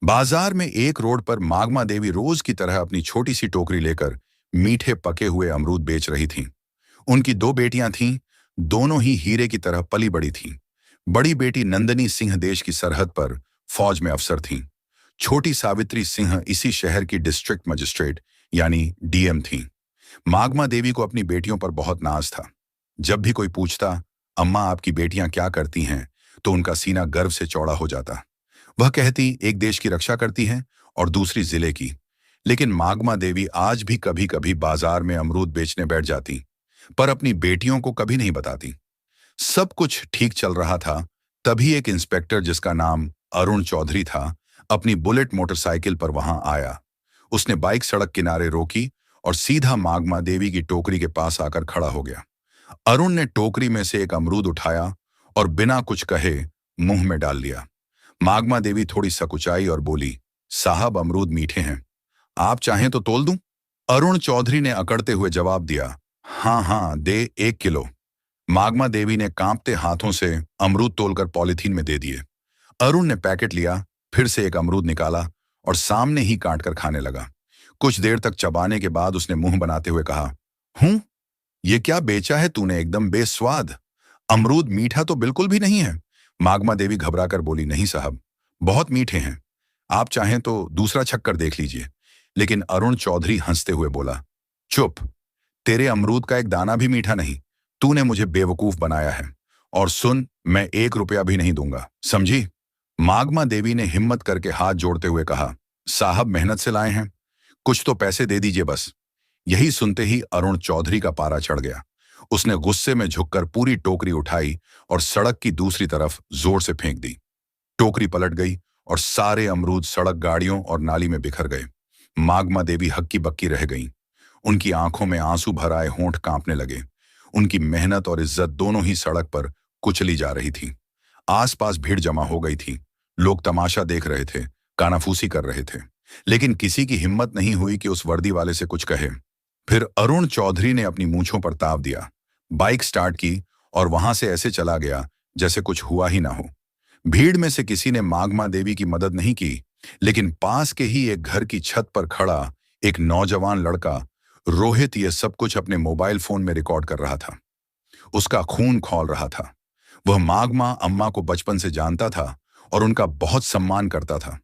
बाजार में एक रोड पर मागमा देवी रोज की तरह अपनी छोटी सी टोकरी लेकर मीठे पके हुए अमरूद बेच रही थीं। उनकी दो बेटियां थीं, दोनों ही हीरे की तरह पली बड़ी थीं। बड़ी बेटी नंदनी सिंह देश की सरहद पर फौज में अफसर थीं। छोटी सावित्री सिंह इसी शहर की डिस्ट्रिक्ट मजिस्ट्रेट यानी डीएम थीं। मागमा देवी को अपनी बेटियों पर बहुत नाज था। जब भी कोई पूछता, अम्मा आपकी बेटियां क्या करती हैं, तो उनका सीना गर्व से चौड़ा हो जाता। वह कहती, एक देश की रक्षा करती हैं और दूसरी जिले की। लेकिन मागमा देवी आज भी कभी कभी बाजार में अमरूद बेचने बैठ जाती, पर अपनी बेटियों को कभी नहीं बताती। सब कुछ ठीक चल रहा था, तभी एक इंस्पेक्टर जिसका नाम अरुण चौधरी था, अपनी बुलेट मोटरसाइकिल पर वहां आया। उसने बाइक सड़क किनारे रोकी और सीधा मागमा देवी की टोकरी के पास आकर खड़ा हो गया। अरुण ने टोकरी में से एक अमरूद उठाया और बिना कुछ कहे मुंह में डाल लिया। मागमा देवी थोड़ी सकुचाई और बोली, साहब अमरूद मीठे हैं, आप चाहें तो तोल दूं? अरुण चौधरी ने अकड़ते हुए जवाब दिया, हाँ हाँ दे 1 किलो। मागमा देवी ने कांपते हाथों से अमरूद तोलकर पॉलीथीन में दे दिए। अरुण ने पैकेट लिया, फिर से एक अमरूद निकाला और सामने ही काट कर खाने लगा। कुछ देर तक चबाने के बाद उसने मुंह बनाते हुए कहा, ये क्या बेचा है तूने, एकदम बेस्वाद। अमरूद मीठा तो बिल्कुल भी नहीं है। मागमा देवी घबराकर बोली, नहीं साहब, बहुत मीठे हैं, आप चाहें तो दूसरा छक्कर देख लीजिए। लेकिन अरुण चौधरी हंसते हुए बोला, चुप, तेरे अमरूद का एक दाना भी मीठा नहीं। तूने मुझे बेवकूफ बनाया है। और सुन, मैं 1 रुपया भी नहीं दूंगा, समझी? मागमा देवी ने हिम्मत करके हाथ जोड़ते हुए कहा, साहब मेहनत से लाए हैं, कुछ तो पैसे दे दीजिए बस। यही सुनते ही अरुण चौधरी का पारा चढ़ गया। उसने गुस्से में झुककर पूरी टोकरी उठाई और सड़क की दूसरी तरफ जोर से फेंक दी। टोकरी पलट गई और सारे अमरूद सड़क, गाड़ियों और नाली में बिखर गए। मागमा देवी हक्की बक्की रह गईं। उनकी आंखों में आंसू भर आए, होंठ कांपने लगे। उनकी मेहनत और इज्जत दोनों ही सड़क पर कुचली जा रही थी। आसपास भीड़ जमा हो गई थी। लोग तमाशा देख रहे थे, कानाफूसी कर रहे थे, लेकिन किसी की हिम्मत नहीं हुई कि उस वर्दी वाले से कुछ कहे। फिर अरुण चौधरी ने अपनी मूंछों पर ताव दिया, बाइक स्टार्ट की और वहां से ऐसे चला गया जैसे कुछ हुआ ही ना हो। भीड़ में से किसी ने मागमा देवी की मदद नहीं की, लेकिन पास के ही एक घर की छत पर खड़ा एक नौजवान लड़का रोहित ये सब कुछ अपने मोबाइल फोन में रिकॉर्ड कर रहा था। उसका खून खौल रहा था। वह मागमा अम्मा को बचपन से जानता था और उनका बहुत सम्मान करता था।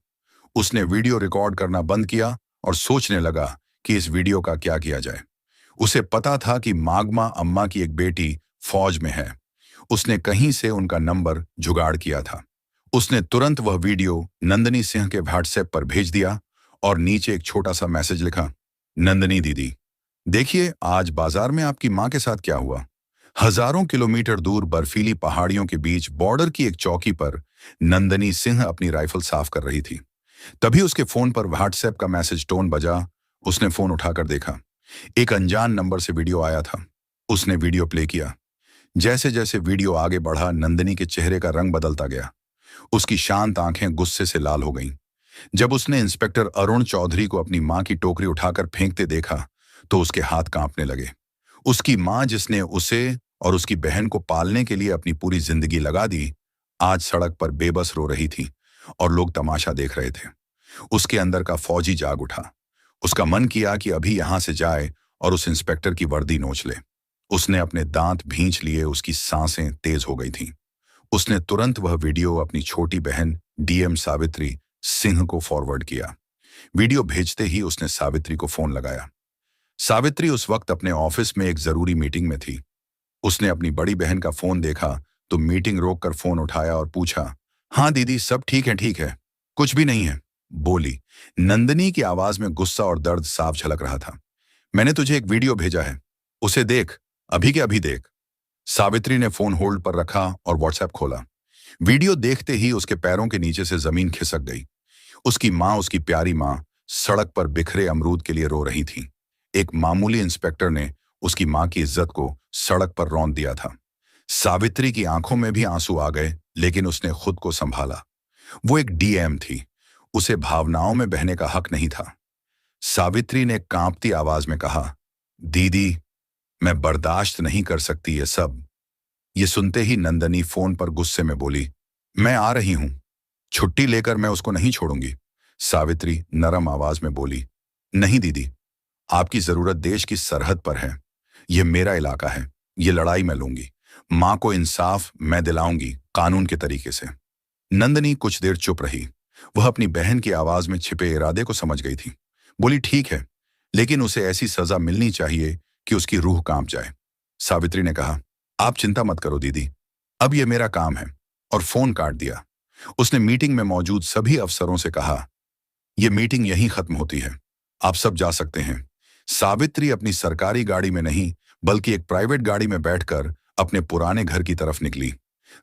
उसने वीडियो रिकॉर्ड करना बंद किया और सोचने लगा कि इस वीडियो का क्या किया जाए। उसे पता था कि मागमा अम्मा की एक बेटी फौज में है। उसने कहीं से उनका नंबर जुगाड़ किया था। उसने तुरंत वह वीडियो नंदनी सिंह के व्हाट्सएप पर भेज दिया और नीचे एक छोटा सा मैसेज लिखा, नंदनी दीदी, देखिए आज बाजार में आपकी मां के साथ क्या हुआ। हजारों किलोमीटर दूर बर्फीली पहाड़ियों के बीच बॉर्डर की एक चौकी पर नंदनी सिंह अपनी राइफल साफ कर रही थी। तभी उसके फोन पर व्हाट्सएप का मैसेज टोन बजा। उसने फोन उठाकर देखा, एक अनजान नंबर से वीडियो आया था। उसने वीडियो प्ले किया। जैसे जैसे वीडियो आगे बढ़ा, नंदनी के चेहरे का रंग बदलता गया। उसकी शांत आंखें गुस्से से लाल हो गईं। जब उसने इंस्पेक्टर अरुण चौधरी को अपनी मां की टोकरी उठाकर फेंकते देखा, तो उसके हाथ कांपने लगे। उसकी मां, जिसने उसे और उसकी बहन को पालने के लिए अपनी पूरी जिंदगी लगा दी, आज सड़क पर बेबस रो रही थी और लोग तमाशा देख रहे थे। उसके अंदर का फौजी जाग उठा। उसका मन किया कि अभी यहां से जाए और उस इंस्पेक्टर की वर्दी नोच ले। उसने अपने दांत भींच लिए, उसकी सांसें तेज हो गई थीं। उसने तुरंत वह वीडियो अपनी छोटी बहन डीएम सावित्री सिंह को फॉरवर्ड किया। वीडियो भेजते ही उसने सावित्री को फोन लगाया। सावित्री उस वक्त अपने ऑफिस में एक जरूरी मीटिंग में थी। उसने अपनी बड़ी बहन का फोन देखा तो मीटिंग रोककर फोन उठाया और पूछा, हाँ दीदी, सब ठीक है, कुछ भी नहीं है, बोली। नंदनी की आवाज में गुस्सा और दर्द साफ झलक रहा था। मैंने तुझे एक वीडियो भेजा है, उसे देख, अभी के अभी देख। सावित्री ने फोन होल्ड पर रखा और व्हाट्सएप खोला। वीडियो देखते ही उसके पैरों के नीचे से जमीन खिसक गई। उसकी मां, उसकी प्यारी मां, सड़क पर बिखरे अमरूद के लिए रो रही थी। एक मामूली इंस्पेक्टर ने उसकी मां की इज्जत को सड़क पर रौंद दिया था। सावित्री की आंखों में भी आंसू आ गए, लेकिन उसने खुद को संभाला। वो एक डीएम थी, उसे भावनाओं में बहने का हक नहीं था। सावित्री ने कांपती आवाज में कहा, दीदी, मैं बर्दाश्त नहीं कर सकती ये सब। ये सुनते ही नंदनी फोन पर गुस्से में बोली, मैं आ रही हूं, छुट्टी लेकर मैं उसको नहीं छोड़ूंगी। सावित्री नरम आवाज में बोली, नहीं दीदी, आपकी जरूरत देश की सरहद पर है। यह मेरा इलाका है, ये लड़ाई मैं लूंगी। मां को इंसाफ मैं दिलाऊंगी, कानून के तरीके से। नंदनी कुछ देर चुप रही। वह अपनी बहन की आवाज में छिपे इरादे को समझ गई थी। बोली, ठीक है, लेकिन उसे ऐसी सजा मिलनी चाहिए कि उसकी रूह कांप जाए। सावित्री ने कहा, आप चिंता मत करो दीदी, अब यह मेरा काम है, और फोन काट दिया। उसने मीटिंग में मौजूद सभी अफसरों से कहा, यह मीटिंग यहीं खत्म होती है, आप सब जा सकते हैं। सावित्री अपनी सरकारी गाड़ी में नहीं, बल्कि एक प्राइवेट गाड़ी में बैठकर अपने पुराने घर की तरफ निकली।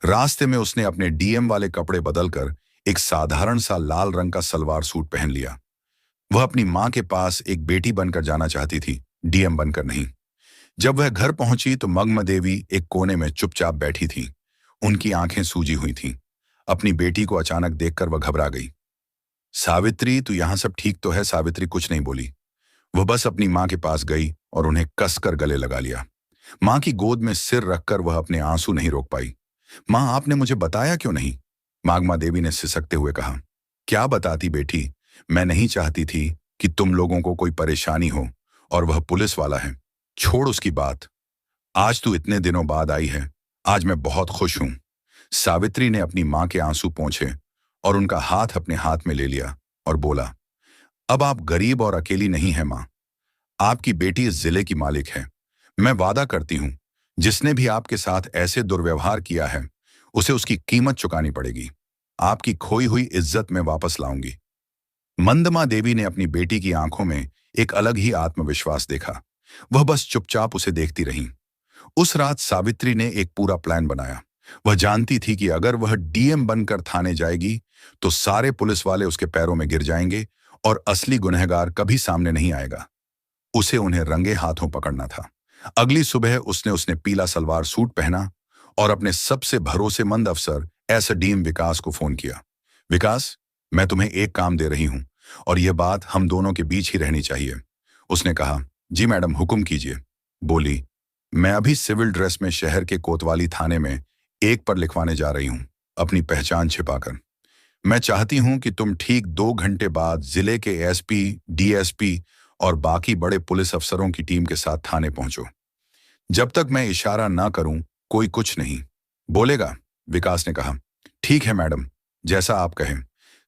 रास्ते में उसने अपने डीएम वाले कपड़े बदलकर एक साधारण सा लाल रंग का सलवार सूट पहन लिया। वह अपनी मां के पास एक बेटी बनकर जाना चाहती थी, डीएम बनकर नहीं। जब वह घर पहुंची तो मग्न देवी एक कोने में चुपचाप बैठी थी। उनकी आंखें सूजी हुई थीं। अपनी बेटी को अचानक देखकर वह घबरा गई। सावित्री, तू यहां सब ठीक तो है? सावित्री कुछ नहीं बोली। वह बस अपनी मां के पास गई और उन्हें कसकर गले लगा लिया। मां की गोद में सिर रखकर वह अपने आंसू नहीं रोक पाई। मां, आपने मुझे बताया क्यों नहीं? मागमा देवी ने सिसकते हुए कहा। क्या बताती बेटी, मैं नहीं चाहती थी कि तुम लोगों को कोई परेशानी हो, और वह पुलिस वाला है। छोड़ उसकी बात। आज तू इतने दिनों बाद आई है, आज मैं बहुत खुश हूं। सावित्री ने अपनी मां के आंसू पोंछे और उनका हाथ अपने हाथ में ले लिया और बोला, अब आप गरीब और अकेली नहीं है मां। आपकी बेटी इस जिले की मालिक है। मैं वादा करती हूं, जिसने भी आपके साथ ऐसे दुर्व्यवहार किया है, उसे उसकी कीमत चुकानी पड़ेगी। आपकी खोई हुई इज्जत में वापस लाऊंगी। मंदमा देवी ने अपनी बेटी की आंखों में एक अलग ही आत्मविश्वास देखा। वह बस चुपचाप उसे देखती रही। उस रात सावित्री ने एक पूरा प्लान बनाया। वह जानती थी कि अगर वह डीएम बनकर थाने जाएगी तो सारे पुलिस वाले उसके पैरों में गिर जाएंगे और असली गुनहगार कभी सामने नहीं आएगा। उसे उन्हें रंगे हाथों पकड़ना था। अगली सुबह उसने पीला सलवार सूट पहना और अपने सबसे भरोसेमंद अफसर एसडीएम विकास को फोन किया। विकास, मैं तुम्हें एक काम दे रही हूं और यह बात हम दोनों के बीच ही रहनी चाहिए। उसने कहा, जी मैडम, हुक्म कीजिए। बोली, मैं अभी सिविल ड्रेस में शहर के कोतवाली थाने में एक पर लिखवाने जा रही हूं, अपनी पहचान छिपाकर। मैं चाहती हूं कि तुम ठीक 2 घंटे बाद जिले के एसपी, डीएसपी और बाकी बड़े पुलिस अफसरों की टीम के साथ थाने पहुंचो। जब तक मैं इशारा ना करूं, कोई कुछ नहीं बोलेगा। विकास ने कहा, ठीक है मैडम, जैसा आप कहें।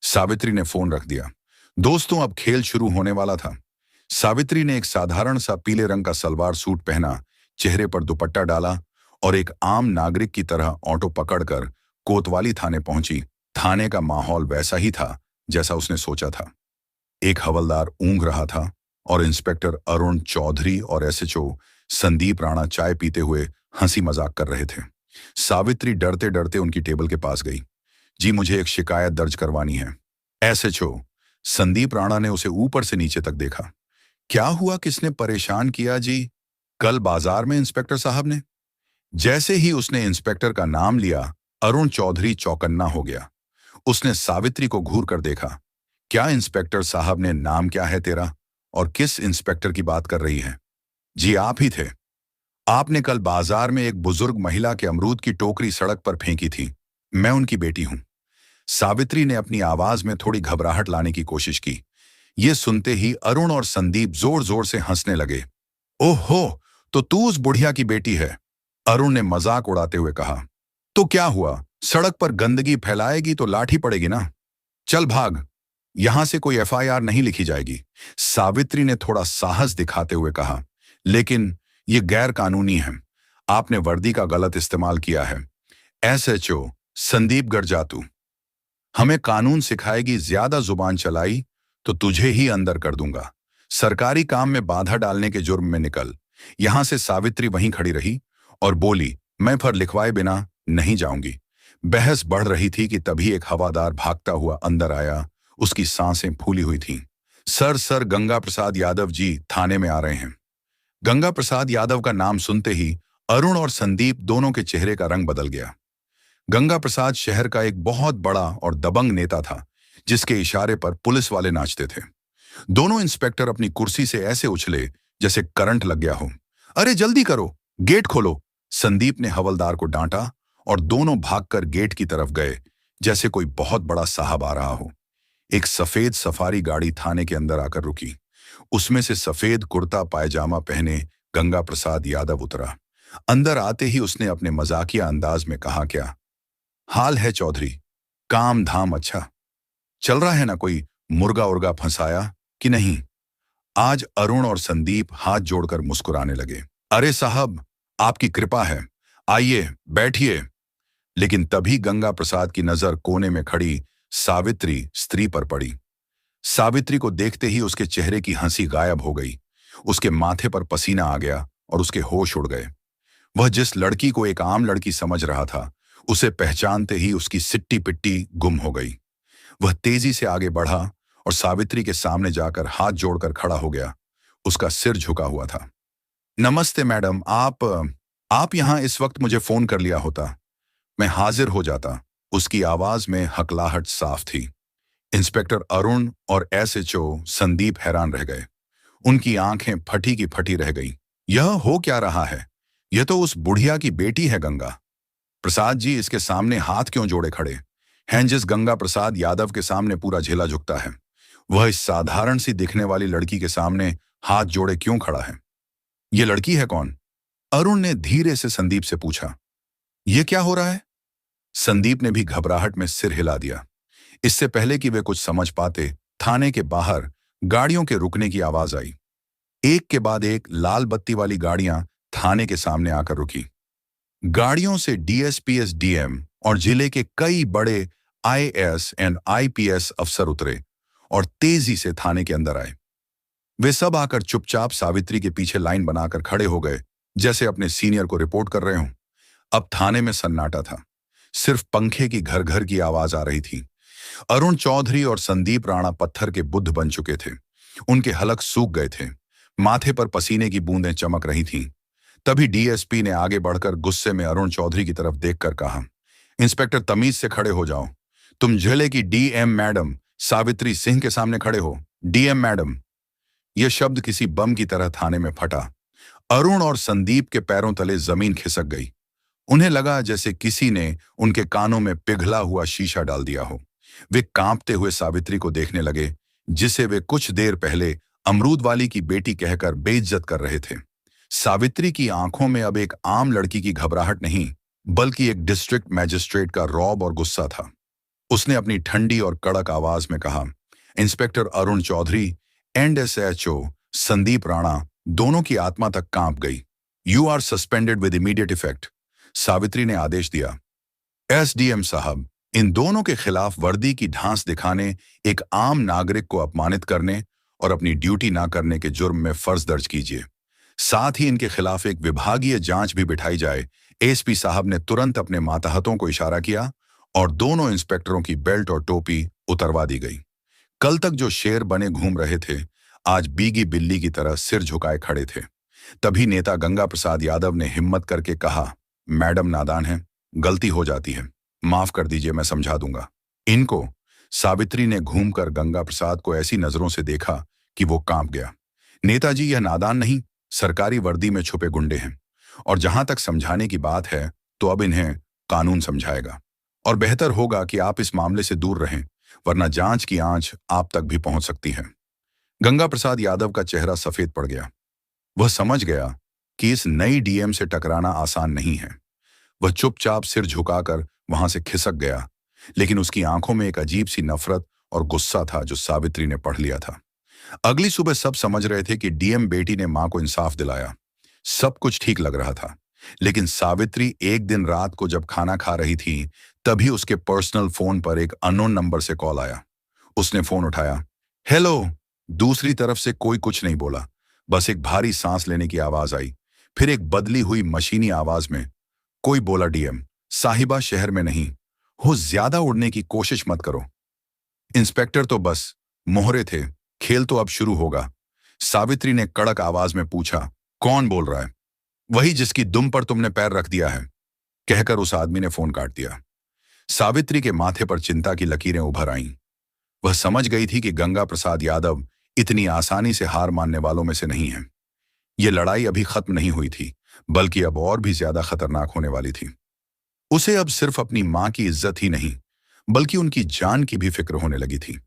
सावित्री ने फोन रख दिया। दोस्तों, अब खेल शुरू होने वाला था। सावित्री ने एक साधारण सा पीले रंग का सलवार सूट पहना, चेहरे पर दुपट्टा डाला और एक आम नागरिक की तरह ऑटो पकड़कर कोतवाली थाने पहुंची। थाने का माहौल वैसा ही था जैसा उसने सोचा था। एक हवलदार ऊँघ रहा था और इंस्पेक्टर अरुण चौधरी और एसएचओ संदीप राणा चाय पीते हुए हंसी मजाक कर रहे थे। सावित्री डरते डरते उनकी टेबल के पास गई। जी, मुझे एक शिकायत दर्ज करवानी है। एसएचओ संदीप राणा ने उसे ऊपर से नीचे तक देखा। क्या हुआ, किसने परेशान किया जी? कल बाजार में इंस्पेक्टर साहब ने। जैसे ही उसने इंस्पेक्टर का नाम लिया, अरुण चौधरी चौकन्ना हो गया। उसने सावित्री को घूर कर देखा। क्या इंस्पेक्टर साहब ने? नाम क्या है तेरा और किस इंस्पेक्टर की बात कर रही है? जी, आप ही थे। आपने कल बाजार में एक बुजुर्ग महिला के अमरूद की टोकरी सड़क पर फेंकी थी। मैं उनकी बेटी हूं। सावित्री ने अपनी आवाज में थोड़ी घबराहट लाने की कोशिश की। यह सुनते ही अरुण और संदीप जोर जोर से हंसने लगे। ओहो, तो तू उस बुढ़िया की बेटी है? अरुण ने मजाक उड़ाते हुए कहा। तो क्या हुआ, सड़क पर गंदगी फैलाएगी तो लाठी पड़ेगी ना। चल भाग, यहां से कोई एफआईआर नहीं लिखी जाएगी। सावित्री ने थोड़ा साहस दिखाते हुए कहा, लेकिन यह गैर कानूनी है। आपने वर्दी का गलत इस्तेमाल किया है। एसएचओ संदीप गरजातू, हमें कानून सिखाएगी, ज्यादा जुबान चलाई तो तुझे ही अंदर कर दूंगा। सरकारी काम में बाधा डालने के जुर्म में निकल। यहां से सावित्री वहीं खड़ी रही और बोली, मैं फिर लिखवाए बिना नहीं जाऊंगी। बहस बढ़ रही थी कि तभी एक हवादार भागता हुआ अंदर आया। उसकी सांसें फूली हुई थीं। सर गंगा प्रसाद यादव जी थाने में आ रहे हैं। गंगा प्रसाद यादव का नाम सुनते ही अरुण और संदीप दोनों के चेहरे का रंग बदल गया। गंगा प्रसाद शहर का एक बहुत बड़ा और दबंग नेता था, जिसके इशारे पर पुलिस वाले नाचते थे। दोनों इंस्पेक्टर अपनी कुर्सी से ऐसे उछले जैसे करंट लग गया हो। अरे जल्दी करो, गेट खोलो, संदीप ने हवलदार को डांटा और दोनों भागकर गेट की तरफ गए, जैसे कोई बहुत बड़ा साहब आ रहा हो। एक सफेद सफारी गाड़ी थाने के अंदर आकर रुकी। उसमें से सफेद कुर्ता पायजामा पहने गंगा प्रसाद यादव उतरा। अंदर आते ही उसने अपने मजाकिया अंदाज में कहा, क्या हाल है चौधरी? काम धाम अच्छा चल रहा है ना? कोई मुर्गा उर्गा फंसाया कि नहीं? आज अरुण और संदीप हाथ जोड़कर मुस्कुराने लगे। अरे साहब, आपकी कृपा है, आइए बैठिए। लेकिन तभी गंगा प्रसाद की नजर कोने में खड़ी सावित्री स्त्री पर पड़ी। सावित्री को देखते ही उसके चेहरे की हंसी गायब हो गई। उसके माथे पर पसीना आ गया और उसके होश उड़ गए। वह जिस लड़की को एक आम लड़की समझ रहा था, उसे पहचानते ही उसकी सिट्टी पिट्टी गुम हो गई। वह तेजी से आगे बढ़ा और सावित्री के सामने जाकर हाथ जोड़कर खड़ा हो गया। उसका सिर झुका हुआ था। नमस्ते मैडम, आप यहाँ इस वक्त मुझे फोन कर लिया होता, मैं हाजिर हो जाता। उसकी आवाज में हकलाहट साफ थी। इंस्पेक्टर अरुण और एसएचओ संदीप हैरान रह गए। उनकी आंखें फटी की फटी रह गईं। यह हो क्या रहा है? यह तो उस बुढ़िया की बेटी है गंगा प्रसाद जी। इसके सामने हाथ क्यों जोड़े खड़े हैं? जिस गंगा प्रसाद यादव के सामने पूरा झेला झुकता है, वह इस साधारण सी दिखने वाली लड़की के सामने हाथ जोड़े क्यों खड़ा है? ये लड़की है कौन? अरुण ने धीरे से संदीप से पूछा। यह क्या हो रहा है? संदीप ने भी घबराहट में सिर हिला दिया। इससे पहले कि वे कुछ समझ पाते, थाने के बाहर गाड़ियों के रुकने की आवाज आई। एक के बाद एक लाल बत्ती वाली गाड़ियां थाने के सामने आकर रुकी। गाड़ियों से डीएसपी, एसडीएम और जिले के कई बड़े आईएएस एंड आईपीएस अफसर उतरे और तेजी से थाने के अंदर आए। वे सब आकर चुपचाप सावित्री के पीछे लाइन बनाकर खड़े हो गए, जैसे अपने सीनियर को रिपोर्ट कर रहे हों। अब थाने में सन्नाटा था। सिर्फ पंखे की घर घर की आवाज आ रही थी। अरुण चौधरी और संदीप राणा पत्थर के बुद्ध बन चुके थे। उनके हलक सूख गए थे। माथे पर पसीने की बूंदें चमक रही थीं। तभी डीएसपी ने आगे बढ़कर गुस्से में अरुण चौधरी की तरफ देखकर कहा, इंस्पेक्टर तमीज से खड़े हो जाओ। तुम जिले की डीएम मैडम सावित्री सिंह के सामने खड़े हो। DM madam. यह शब्द किसी बम की तरह थाने में फटा। अरुण और संदीप के पैरों तले जमीन खिसक गई। उन्हें लगा जैसे किसी ने उनके कानों में पिघला हुआ शीशा डाल दिया हो। वे कांपते हुए सावित्री को देखने लगे, जिसे वे कुछ देर पहले अमरूद वाली की बेटी कहकर बेइज्जत कर रहे थे। सावित्री की आंखों में अब एक आम लड़की की घबराहट नहीं, बल्कि एक डिस्ट्रिक्ट मैजिस्ट्रेट का रौब और गुस्सा था। उसने अपनी ठंडी और कड़क आवाज में कहा, inspector Arun Chaudhary and SHO Sandeep Rana, दोनों की आत्मा तक कांप गई। You are suspended with immediate effect. Savitri ने आदेश दिया। एसडीएम साहब, इन दोनों के खिलाफ वर्दी की ढांस दिखाने, एक आम नागरिक को अपमानित करने और अपनी ड्यूटी ना करने के जुर्म में फर्ज दर्ज कीजिए। साथ ही इनके खिलाफ एक विभागीय जांच भी बिठाई जाए। एसपी साहब ने तुरंत अपने मातहतों को इशारा किया और दोनों इंस्पेक्टरों की बेल्ट और टोपी उतरवा दी गई। कल तक जो शेर बने घूम रहे थे, आज बीगी बिल्ली की तरह सिर झुकाए खड़े थे। तभी नेता गंगा प्रसाद यादव ने हिम्मत करके कहा, मैडम नादान है, गलती हो जाती है, माफ कर दीजिए, मैं समझा दूंगा इनको। सावित्री ने घूमकर गंगा प्रसाद को ऐसी नजरों से देखा कि वो कांप गया। नेताजी, यह नादान नहीं, सरकारी वर्दी में छुपे गुंडे हैं, और जहां तक समझाने की बात है तो अब इन्हें कानून समझाएगा। और बेहतर होगा कि आप इस मामले से दूर रहें, वरना जांच की आंच आप तक भी पहुंच सकती है। गंगा प्रसाद यादव का चेहरा सफेद पड़ गया। वह समझ गया कि इस नई डीएम से टकराना आसान नहीं है। वह चुपचाप सिर झुकाकर वहां से खिसक गया, लेकिन उसकी आंखों में एक अजीब सी नफरत और गुस्सा था जो सावित्री ने पढ़ लिया था। अगली सुबह सब समझ रहे थे कि डीएम बेटी ने मां को इंसाफ दिलाया। सब कुछ ठीक लग रहा था, लेकिन सावित्री एक दिन रात को जब खाना खा रही थी, तभी उसके पर्सनल फोन पर एक अननोन नंबर से कॉल आया। उसने फोन उठाया। हेलो। दूसरी तरफ से कोई कुछ नहीं बोला, बस एक भारी सांस लेने की आवाज आई। फिर एक बदली हुई मशीनी आवाज में कोई बोला, डीएम साहिबा शहर में नहीं हो, ज्यादा उड़ने की कोशिश मत करो। इंस्पेक्टर तो बस मोहरे थे, खेल तो अब शुरू होगा। सावित्री ने कड़क आवाज में पूछा, कौन बोल रहा है? वही जिसकी दुम पर तुमने पैर रख दिया है, कहकर उस आदमी ने फोन काट दिया। सावित्री के माथे पर चिंता की लकीरें उभर आईं। वह समझ गई थी कि गंगा प्रसाद यादव इतनी आसानी से हार मानने वालों में से नहीं है। यह लड़ाई अभी खत्म नहीं हुई थी, बल्कि अब और भी ज्यादा खतरनाक होने वाली थी। उसे अब सिर्फ अपनी मां की इज्जत ही नहीं, बल्कि उनकी जान की भी फिक्र होने लगी थी।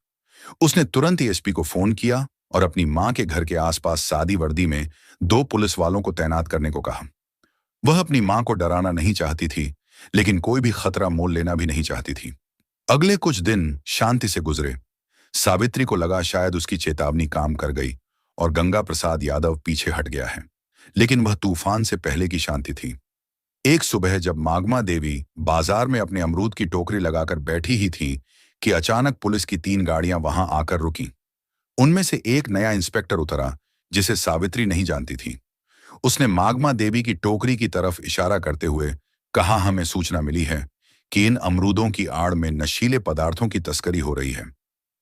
उसने तुरंत ही एसपी को फोन किया और अपनी मां के घर के आसपास सादी वर्दी में 2 पुलिस वालों को तैनात करने को कहा। वह अपनी मां को डराना नहीं चाहती थी, लेकिन कोई भी खतरा मोल लेना भी नहीं चाहती थी। अगले कुछ दिन शांति से गुजरे। सावित्री को लगा शायद उसकी चेतावनी काम कर गई और गंगा प्रसाद यादव पीछे हट गया है, लेकिन वह तूफान से पहले की शांति थी। एक सुबह जब मागमा देवी बाजार में अपने अमरूद की टोकरी लगाकर बैठी ही थी कि अचानक पुलिस की 3 गाड़ियां वहां आकर रुकीं। उनमें से एक नया इंस्पेक्टर उतरा, जिसे सावित्री नहीं जानती थी। उसने मागमा देवी की टोकरी की तरफ इशारा करते हुए कहा, हमें सूचना मिली है कि इन अमरूदों की आड़ में नशीले पदार्थों की तस्करी हो रही है।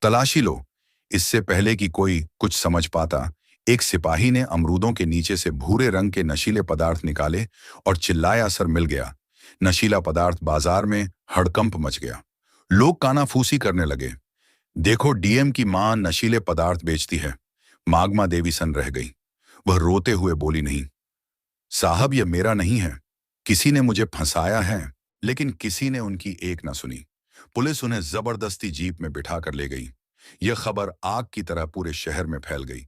तलाशी लो। इससे पहले कि कोई कुछ समझ पाता, एक सिपाही ने अमरूदों के नीचे से भूरे रंग के नशीले पदार्थ निकाले और चिल्लाया, असर मिल गया। नशीला पदार्थ बाजार में हड़कंप मच गया। लोग कानाफूसी करने लगे। देखो, डीएम की मां नशीले पदार्थ बेचती है। मागमा देवी सन रह गई। वह रोते हुए बोली, नहीं साहब, यह मेरा नहीं है। किसी ने मुझे फंसाया है। लेकिन किसी ने उनकी एक न सुनी। पुलिस उन्हें जबरदस्ती जीप में बिठा कर ले गई। यह खबर आग की तरह पूरे शहर में फैल गई।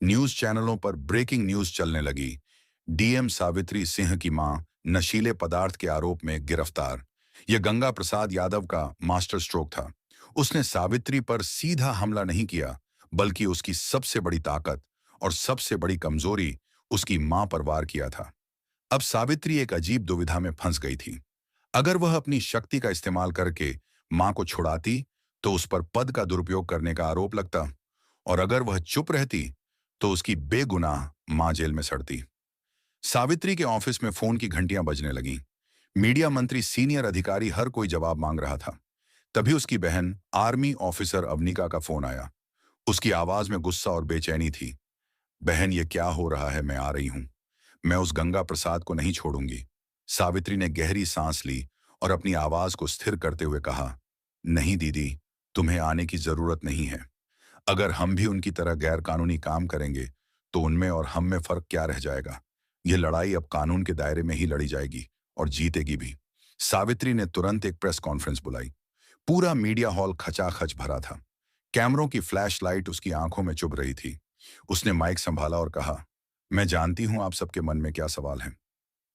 न्यूज चैनलों पर ब्रेकिंग न्यूज चलने लगी। डीएम सावित्री सिंह की मां नशीले पदार्थ के आरोप में गिरफ्तार। यह गंगा प्रसाद यादव का मास्टर स्ट्रोक था। उसने सावित्री पर सीधा हमला नहीं किया, बल्कि उसकी सबसे बड़ी ताकत और सबसे बड़ी कमजोरी, उसकी मां पर वार किया था। अब सावित्री एक अजीब दुविधा में फंस गई थी। अगर वह अपनी शक्ति का इस्तेमाल करके मां को छुड़ाती तो उस पर पद का दुरुपयोग करने का आरोप लगता, और अगर वह चुप रहती तो उसकी बेगुनाह मां जेल में सड़ती। सावित्री के ऑफिस में फोन की घंटियां बजने लगीं। मीडिया मंत्री, सीनियर अधिकारी, हर कोई जवाब मांग रहा था। तभी उसकी बहन आर्मी ऑफिसर अवनिका का फोन आया। उसकी आवाज में गुस्सा और बेचैनी थी। बहन, ये क्या हो रहा है? मैं आ रही हूं। मैं उस गंगा प्रसाद को नहीं छोड़ूंगी। सावित्री ने गहरी सांस ली और अपनी आवाज को स्थिर करते हुए कहा, नहीं दीदी, तुम्हें आने की जरूरत नहीं है। अगर हम भी उनकी तरह गैर कानूनी काम करेंगे तो उनमें और हम में फर्क क्या रह जाएगा? यह लड़ाई अब कानून के दायरे में ही लड़ी जाएगी और जीतेगी भी। सावित्री ने तुरंत एक प्रेस कॉन्फ्रेंस बुलाई। पूरा मीडिया हॉल खचाखच भरा था। कैमरों की फ्लैश लाइट उसकी आंखों में चुभ रही थी। उसने माइक संभाला और कहा, मैं जानती हूं आप सबके मन में क्या सवाल है।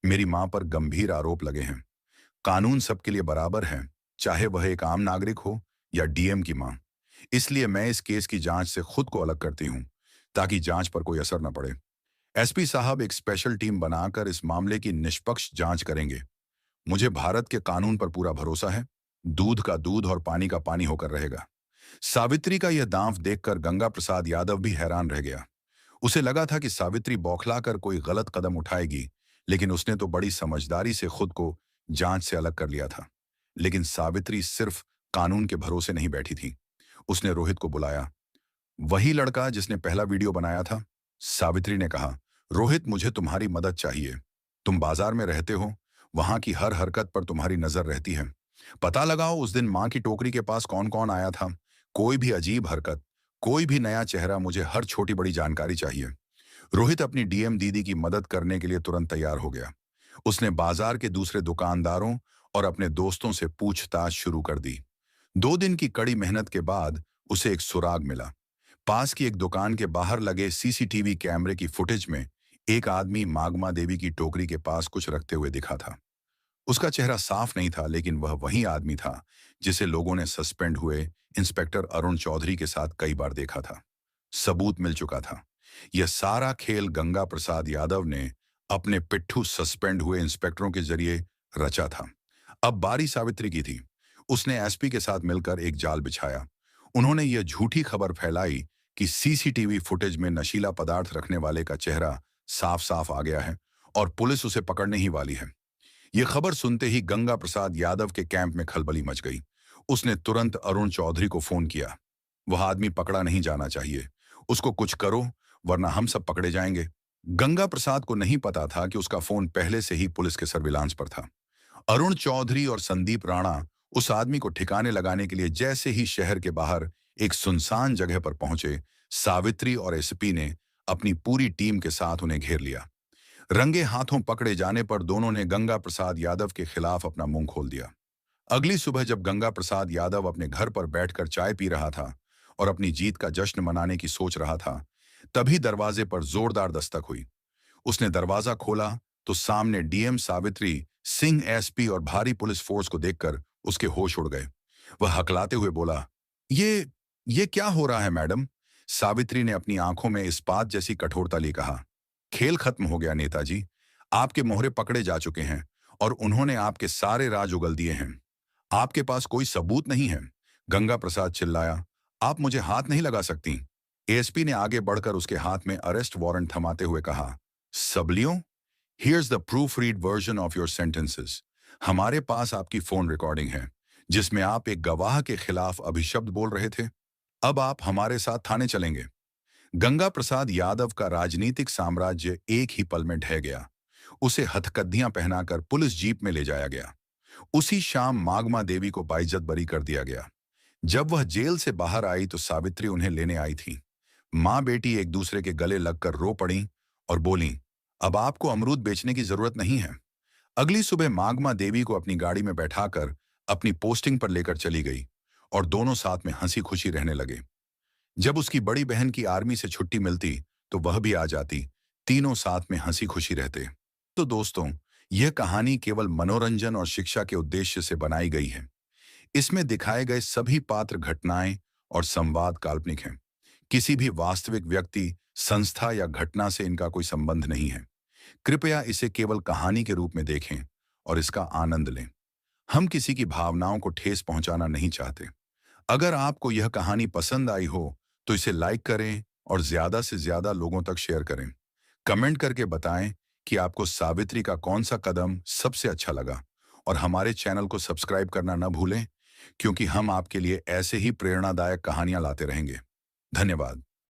मेरी मां पर गंभीर आरोप लगे हैं। कानून सबके लिए बराबर है, चाहे वह एक आम नागरिक हो या डीएम की मां। इसलिए मैं इस केस की जांच से खुद को अलग करती हूं, ताकि जांच पर कोई असर न पड़े। एसपी साहब एक स्पेशल टीम बनाकर इस मामले की निष्पक्ष जांच करेंगे। मुझे भारत के कानून पर पूरा भरोसा है। दूध का दूध और पानी का पानी होकर रहेगा। सावित्री का यह दांव देखकर गंगा प्रसाद यादव भी हैरान रह गया। उसे लगा था कि सावित्री बौखलाकर कोई गलत कदम उठाएगी, लेकिन उसने तो बड़ी समझदारी से खुद को जांच से अलग कर लिया था। लेकिन सावित्री सिर्फ कानून के भरोसे नहीं बैठी थी। उसने रोहित को बुलाया। वही लड़का जिसने पहला वीडियो बनाया था? सावित्री ने कहा, रोहित, मुझे तुम्हारी मदद चाहिए। तुम बाजार में रहते हो, वहां की हर हरकत पर तुम्हारी नजर रहती है। पता लगाओ उस दिन मां की टोकरी के पास कौन कौन आया था। कोई भी अजीब हरकत, कोई भी नया चेहरा, मुझे हर छोटी बड़ी जानकारी चाहिए। रोहित अपनी डीएम दीदी की मदद करने के लिए तुरंत तैयार हो गया। उसने बाजार के दूसरे दुकानदारों और अपने दोस्तों से पूछताछ शुरू कर दी। 2 दिन की कड़ी मेहनत के बाद उसे एक सुराग मिला। पास की एक दुकान के बाहर लगे सीसीटीवी कैमरे की फुटेज में एक आदमी मागमा देवी की टोकरी के पास कुछ रखते हुए दिखा था। उसका चेहरा साफ नहीं था, लेकिन वह वही आदमी था जिसे लोगों ने सस्पेंड हुए इंस्पेक्टर अरुण चौधरी के साथ कई बार देखा था। सबूत मिल चुका था। यह सारा खेल गंगा प्रसाद यादव ने अपने पिट्ठू सस्पेंड हुए इंस्पेक्टरों के जरिए रचा था। अब बारी सावित्री की थी। उसने एसपी के साथ मिलकर एक जाल बिछाया। उन्होंने यह झूठी खबर फैलाई कि सीसीटीवी फुटेज में नशीला पदार्थ रखने वाले का चेहरा साफ साफ आ गया है और पुलिस उसे पकड़ने ही वाली है। यह खबर सुनते ही गंगा प्रसाद यादव के कैंप में खलबली मच गई। उसने तुरंत अरुण चौधरी को फोन किया। वह आदमी पकड़ा नहीं जाना चाहिए। उसको कुछ करो, वरना हम सब पकड़े जाएंगे। गंगा प्रसाद को नहीं पता था कि उसका फोन पहले से ही पुलिस के सर्विलांस पर था। अरुण चौधरी और संदीप राणा उस आदमी को ठिकाने लगाने के लिए जैसे ही शहर के बाहर एक सुनसान जगह पर पहुंचे, सावित्री और एसपी ने अपनी पूरी टीम के साथ उन्हें घेर लिया। रंगे हाथों पकड़े जाने पर दोनों ने गंगा प्रसाद यादव के खिलाफ अपना मुंह खोल दिया। अगली सुबह जब गंगा प्रसाद यादव अपने घर पर बैठकर चाय पी रहा था और अपनी जीत का जश्न मनाने की सोच रहा था, तभी दरवाजे पर जोरदार दस्तक हुई। उसने दरवाजा खोला तो सामने डीएम सावित्री सिंह एसपी और भारी पुलिस फोर्स को देखकर उसके होश उड़ गए। वह हकलाते हुए बोला, ये क्या हो रहा है मैडम? सावित्री ने अपनी आंखों में इस्पात जैसी कठोरता ली कहा, खेल खत्म हो गया नेताजी। आपके मोहरे पकड़े जा चुके हैं और उन्होंने आपके सारे राज उगल दिए हैं। आपके पास कोई सबूत नहीं है। गंगा प्रसाद चिल्लाया, आप मुझे हाथ नहीं लगा सकती। एएसपी ने आगे बढ़कर उसके हाथ में अरेस्ट वारंट थमाते हुए कहा, सबलियों, here's the proofread version of your sentences. हमारे पास आपकी फोन रिकॉर्डिंग है जिसमें आप एक गवाह के खिलाफ अभिशब्द बोल रहे थे। अब आप हमारे साथ थाने चलेंगे। गंगा प्रसाद यादव का राजनीतिक साम्राज्य एक ही पल में ढह गया। उसे हथकद्दियां पहनाकर पुलिस जीप में ले जाया गया। उसी शाम मागमा देवी को बाइज्जत बरी कर दिया गया। जब वह जेल से बाहर आई तो सावित्री उन्हें लेने आई थी। माँ बेटी एक दूसरे के गले लगकर रो पड़ी और बोली, अब आपको अमरूद बेचने की जरूरत नहीं है। अगली सुबह मागमा देवी को अपनी गाड़ी में बैठाकर अपनी पोस्टिंग पर लेकर चली गई और दोनों साथ में हंसी खुशी रहने लगे। जब उसकी बड़ी बहन की आर्मी से छुट्टी मिलती तो वह भी आ जाती। तीनों साथ में हंसी खुशी रहते। तो दोस्तों, यह कहानी केवल मनोरंजन और शिक्षा के उद्देश्य से बनाई गई है। इसमें दिखाए गए सभी पात्र, घटनाएं और संवाद काल्पनिक हैं। किसी भी वास्तविक व्यक्ति, संस्था या घटना से इनका कोई संबंध नहीं है। कृपया इसे केवल कहानी के रूप में देखें और इसका आनंद लें। हम किसी की भावनाओं को ठेस पहुंचाना नहीं चाहते। अगर आपको यह कहानी पसंद आई हो तो इसे लाइक करें और ज्यादा से ज्यादा लोगों तक शेयर करें। कमेंट करके बताएं कि आपको सावित्री का कौन सा कदम सबसे अच्छा लगा और हमारे चैनल को सब्सक्राइब करना न भूलें, क्योंकि हम आपके लिए ऐसे ही प्रेरणादायक कहानियां लाते रहेंगे। धन्यवाद।